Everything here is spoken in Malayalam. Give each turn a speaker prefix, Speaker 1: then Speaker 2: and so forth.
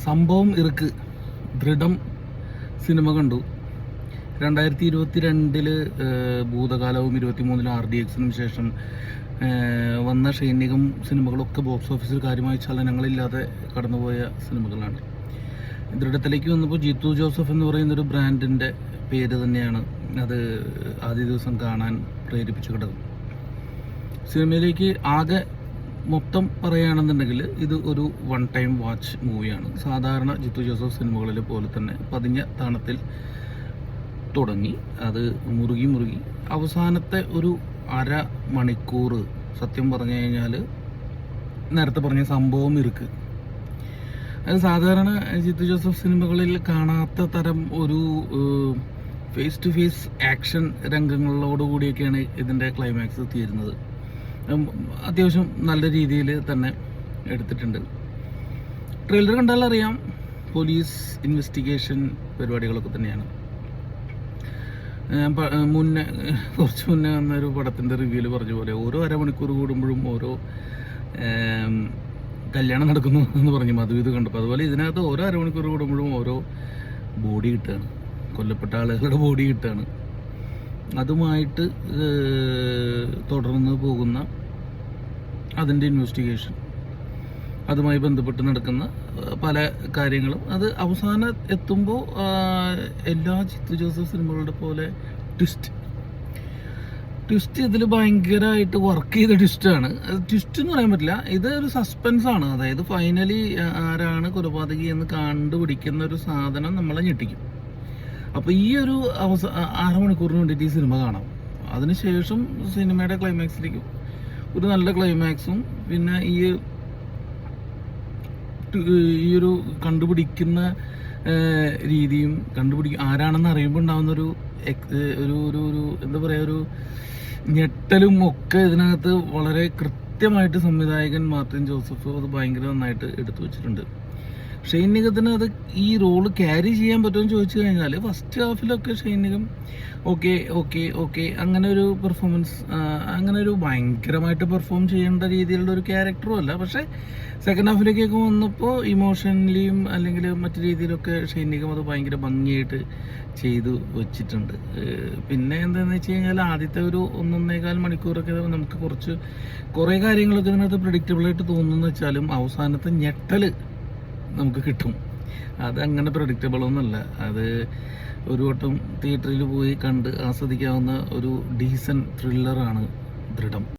Speaker 1: സംഭവം ഇറുക്ക് ദൃഢം സിനിമ കണ്ടു. 2022 ഭൂതകാലവും 23 RDXനും ശേഷം വന്ന ഷൈനികം സിനിമകളൊക്കെ ബോക്സ് ഓഫീസിൽ കാര്യമായ ചലനങ്ങളില്ലാതെ കടന്നുപോയ സിനിമകളാണ്. ദൃഢത്തിലേക്ക് വന്നപ്പോൾ ജിത്തു ജോസഫ് എന്ന് പറയുന്നൊരു ബ്രാൻഡിൻ്റെ പേര് തന്നെയാണ് അത് ആദ്യ ദിവസം കാണാൻ പ്രേരിപ്പിച്ചു കിടക്കും. സിനിമയിലേക്ക് ആകെ മൊത്തം പറയുകയാണെന്നുണ്ടെങ്കിൽ ഇത് ഒരു വൺ ടൈം വാച്ച് മൂവിയാണ്. സാധാരണ ജിത്തു ജോസഫ് സിനിമകളിലെ പോലെ തന്നെ പതിഞ്ഞ താണത്തിൽ തുടങ്ങി അത് മുറുകി അവസാനത്തെ ഒരു അരമണിക്കൂർ സത്യം പറഞ്ഞു കഴിഞ്ഞാൽ നേരത്തെ പറഞ്ഞ സംഭവം ഇറുക്ക്. അത് സാധാരണ ജിത്തു ജോസഫ് സിനിമകളിൽ കാണാത്ത തരം ഒരു ഫേസ് ടു ഫേസ് ആക്ഷൻ രംഗങ്ങളോടുകൂടിയൊക്കെയാണ് ഇതിൻ്റെ ക്ലൈമാക്സ് തീരുന്നത്. അത്യാവശ്യം നല്ല രീതിയിൽ തന്നെ എടുത്തിട്ടുണ്ട്. ട്രെയിലർ കണ്ടാൽ അറിയാം പോലീസ് ഇൻവെസ്റ്റിഗേഷൻ പരിപാടികളൊക്കെ തന്നെയാണ്. കുറച്ച് മുന്നേ വന്നൊരു പടത്തിൻ്റെ റിവ്യൂവിൽ പറഞ്ഞ പോലെ ഓരോ അരമണിക്കൂർ കൂടുമ്പോഴും ഓരോ കല്യാണം നടക്കുന്നു എന്ന് പറഞ്ഞു മധുവിധ കണ്ടപ്പോൾ. അതുപോലെ ഇതിനകത്ത് ഓരോ അരമണിക്കൂർ കൂടുമ്പോഴും ഓരോ ബോഡി കിട്ടുകയാണ്, കൊല്ലപ്പെട്ട ആളുകളുടെ ബോഡി കിട്ടുകയാണ്. അതുമായിട്ട് തുടർന്ന് പോകുന്ന അതിൻ്റെ ഇൻവെസ്റ്റിഗേഷൻ, അതുമായി ബന്ധപ്പെട്ട് നടക്കുന്ന പല കാര്യങ്ങളും അത് അവസാനം എത്തുമ്പോൾ എല്ലാ ജിത്തു ജോസഫ് സിനിമകളുടെ പോലെ ട്വിസ്റ്റ് ഇതിൽ ഭയങ്കരമായിട്ട് വർക്ക് ചെയ്ത ട്വിസ്റ്റാണ്. ട്വിസ്റ്റ് എന്ന് പറയാൻ പറ്റില്ല, ഇത് ഒരു സസ്പെൻസാണ്. അതായത് ഫൈനലി ആരാണ് കൊലപാതകി എന്ന് കണ്ടുപിടിക്കുന്ന ഒരു സാധനം നമ്മളെ ഞെട്ടിക്കും. അപ്പോൾ ഈ ഒരു 6 മണിക്കൂറിന് വേണ്ടിയിട്ട് ഈ സിനിമ കാണാം. അതിനുശേഷം സിനിമയുടെ ക്ലൈമാക്സിലേക്ക് ഒരു നല്ല ക്ലൈമാക്സും പിന്നെ ഈ ഒരു കണ്ടുപിടിക്കുന്ന രീതിയും ആരാണെന്ന് അറിയുമ്പോൾ ഉണ്ടാകുന്നൊരു എന്താ പറയുക ഒരു ഞെട്ടലും ഒക്കെ ഇതിനകത്ത് വളരെ കൃത്യമായിട്ട് സംവിധായകൻ മാർട്ടിൻ ജോസഫ് അത് ഭയങ്കര നന്നായിട്ട് എടുത്തു വെച്ചിട്ടുണ്ട്. ഷൈൻ നിഗത്തിന് അത് ഈ റോള് ക്യാരി ചെയ്യാൻ പറ്റുമെന്ന് ചോദിച്ചു കഴിഞ്ഞാൽ ഫസ്റ്റ് ഹാഫിലൊക്കെ ഷൈൻ നിഗം ഓക്കെ അങ്ങനെ ഒരു പെർഫോമൻസ്, അങ്ങനെ ഒരു ഭയങ്കരമായിട്ട് പെർഫോം ചെയ്യേണ്ട രീതിയിലുള്ള ഒരു ക്യാരക്ടറും അല്ല. പക്ഷേ സെക്കൻഡ് ഹാഫിലേക്കൊക്കെ വന്നപ്പോൾ ഇമോഷണലിയും അല്ലെങ്കിൽ മറ്റു രീതിയിലൊക്കെ ഷൈൻ നിഗം അത് ഭയങ്കര ഭംഗിയായിട്ട് ചെയ്തു വെച്ചിട്ടുണ്ട്. പിന്നെ എന്താണെന്ന് വെച്ച് കഴിഞ്ഞാൽ ആദ്യത്തെ ഒരു 1.25 മണിക്കൂറൊക്കെ നമുക്ക് കുറേ കാര്യങ്ങളൊക്കെ ഇതിനകത്ത് പ്രെഡിക്റ്റബിളായിട്ട് തോന്നുന്നു വെച്ചാലും അവസാനത്തെ ഞെട്ടൽ നമുക്ക് കിട്ടും. അതങ്ങനെ പ്രഡിക്റ്റബിൾ ഒന്നുമല്ല. അത് ഒരു വട്ടം തിയേറ്ററിൽ പോയി കണ്ട് ആസ്വദിക്കാവുന്ന ഒരു ഡീസൻറ്റ് ത്രില്ലറാണ് ദൃഢം.